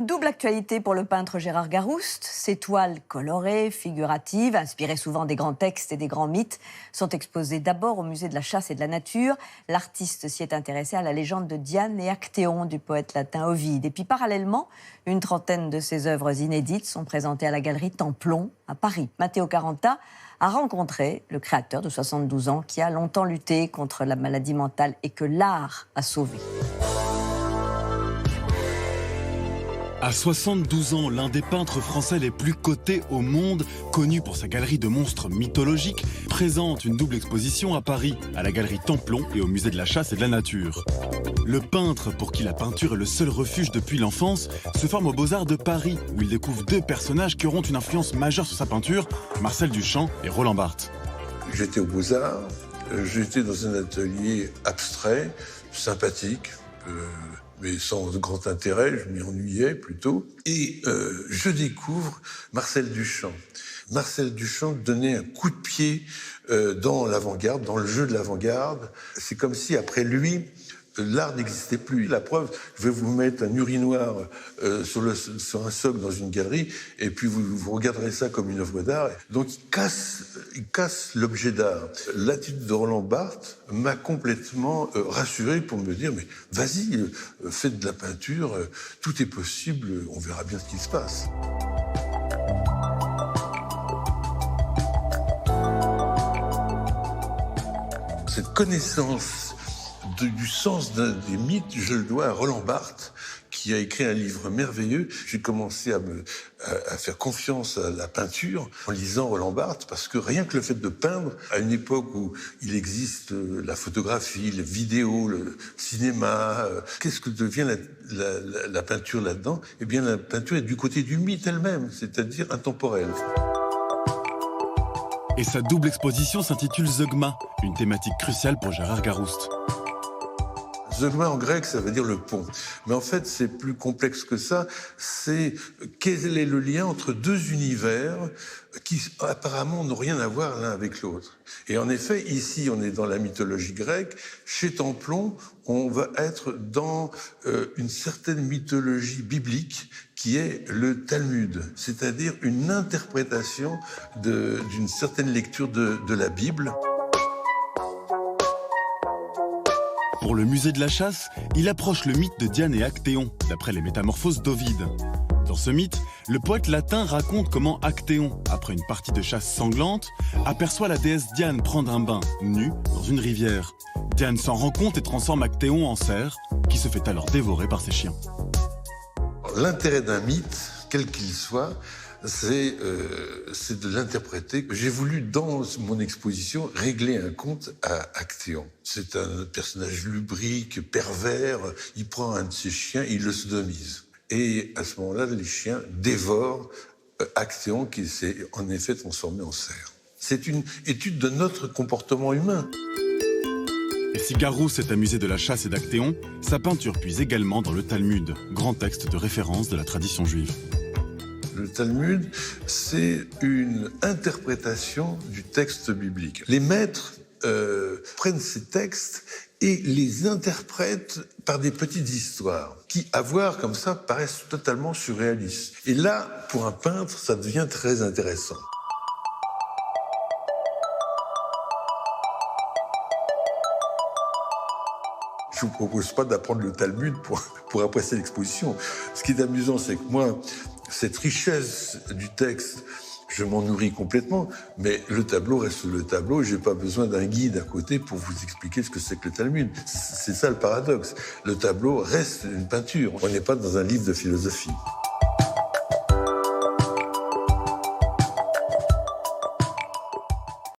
Double actualité pour le peintre Gérard Garouste. Ses toiles colorées, figuratives, inspirées souvent des grands textes et des grands mythes, sont exposées d'abord au musée de la chasse et de la nature. L'artiste s'y est intéressé à la légende de Diane et Actéon du poète latin Ovide. Et puis parallèlement, une trentaine de ses œuvres inédites sont présentées à la galerie Templon à Paris. Matteo Caranta a rencontré le créateur de 72 ans qui a longtemps lutté contre la maladie mentale et que l'art a sauvé. À 72 ans, l'un des peintres français les plus cotés au monde, connu pour sa galerie de monstres mythologiques, présente une double exposition à Paris, à la galerie Templon et au musée de la chasse et de la nature. Le peintre, pour qui la peinture est le seul refuge depuis l'enfance, se forme aux Beaux-Arts de Paris, où il découvre deux personnages qui auront une influence majeure sur sa peinture, Marcel Duchamp et Roland Barthes. J'étais aux Beaux-Arts, j'étais dans un atelier abstrait, sympathique, mais sans grand intérêt, je m'y ennuyais plutôt. Et je découvre Marcel Duchamp. Marcel Duchamp donnait un coup de pied dans l'avant-garde, dans le jeu de l'avant-garde. C'est comme si, après lui, l'art n'existait plus. La preuve, je vais vous mettre un urinoir sur un socle dans une galerie, et puis vous regarderez ça comme une œuvre d'art. Donc il casse l'objet d'art. L'attitude de Roland Barthes m'a complètement rassuré pour me dire, mais vas-y, faites de la peinture, tout est possible, on verra bien ce qui se passe. Cette connaissance du sens des mythes, je le dois à Roland Barthes, qui a écrit un livre merveilleux. J'ai commencé à faire confiance à la peinture en lisant Roland Barthes, parce que rien que le fait de peindre, à une époque où il existe la photographie, la vidéo, le cinéma, qu'est-ce que devient la peinture là-dedans ? Eh bien, la peinture est du côté du mythe elle-même, c'est-à-dire intemporelle. Et sa double exposition s'intitule Zeugma, une thématique cruciale pour Gérard Garouste. Zeugma en grec, ça veut dire le pont. Mais en fait, c'est plus complexe que ça. C'est quel est le lien entre deux univers qui apparemment n'ont rien à voir l'un avec l'autre. Et en effet, ici, on est dans la mythologie grecque. Chez Templon, on va être dans une certaine mythologie biblique qui est le Talmud, c'est-à-dire une interprétation d'une certaine lecture de la Bible. Pour le musée de la chasse, il approche le mythe de Diane et Actéon, d'après les métamorphoses d'Ovide. Dans ce mythe, le poète latin raconte comment Actéon, après une partie de chasse sanglante, aperçoit la déesse Diane prendre un bain, nue, dans une rivière. Diane s'en rend compte et transforme Actéon en cerf, qui se fait alors dévorer par ses chiens. L'intérêt d'un mythe, quel qu'il soit, c'est de l'interpréter. J'ai voulu, dans mon exposition, régler un compte à Actéon. C'est un personnage lubrique, pervers. Il prend un de ses chiens, il le sodomise. Et à ce moment-là, les chiens dévorent Actéon, qui s'est en effet transformé en cerf. C'est une étude de notre comportement humain. Et si Garouste s'est amusé de la chasse et d'Actéon, sa peinture puise également dans le Talmud, grand texte de référence de la tradition juive. Le Talmud, c'est une interprétation du texte biblique. Les maîtres prennent ces textes et les interprètent par des petites histoires qui, à voir comme ça, paraissent totalement surréalistes. Et là, pour un peintre, ça devient très intéressant. Je ne vous propose pas d'apprendre le Talmud pour apprécier l'exposition. Ce qui est amusant, c'est que moi, cette richesse du texte, je m'en nourris complètement, mais le tableau reste le tableau, je n'ai pas besoin d'un guide à côté pour vous expliquer ce que c'est que le Talmud. C'est ça le paradoxe. Le tableau reste une peinture. On n'est pas dans un livre de philosophie.